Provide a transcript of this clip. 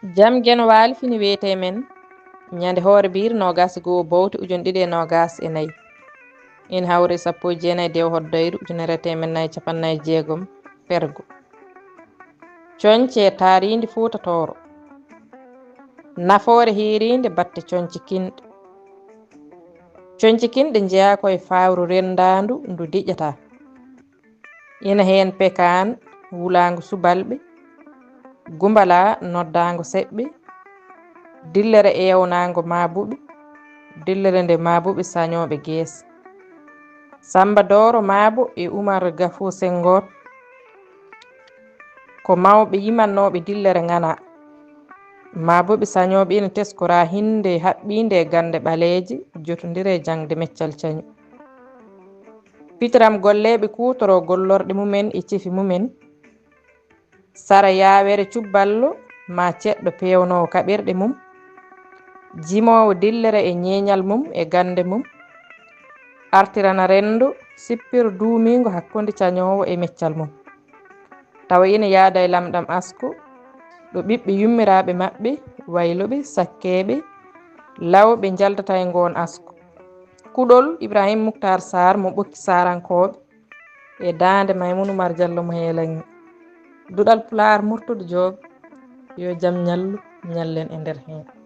Jam gen waali fini wiyete men ñande hoore biir nogas go bowti ujon ɗiɗi e nogas e nayi in hawre sappo e jeenayi dew hoddayru ujunere temen nayi capannayi jeegom pergo coñce taarindi Fuuta Tooro nafoore hiirinde batte coñce kinɗe coñce kinɗe jeeya koye fawru rendandu ndu diƴƴata ina heen pekan wulango subalɓe gumbala noddango seɓɓe dillere ewnango mabuɓe dillere nde mabuɓe sañoɓe geesa Samba Dooro Maabo e Oumar Gafo Senghor ko mawɓe yimannoɓe dillere ngana mabuɓe sañoɓe ina teskora hinde haɓɓinde e gande ɓaleeje jotodire e jangde meccal cañu fitiram golleɓe kutoro gollorɗe mumen e ceefi mumen sara yawere cubballo ma ceɗɗo pewnowo kaɓirɗe mum jimowo dillere e ñeeñal mum e gande mum artirana rendo sippiro duumingo hakkunde cañowo e meccal mum tawa ina yaada e lamɗam asko ɗo ɓiɓɓe yummiraɓe maɓɓe wayloɓe sakkeɓe lawɓe jaldata e ngon asko kuɗol Ibrahima Mouhtar Sarr mo ɓokki sarankoɓe e dande Maymouna Oumar Diallo mo heelani duɗal Pulaar Murtude Diop yo jaam ñallu ñallen e nder hen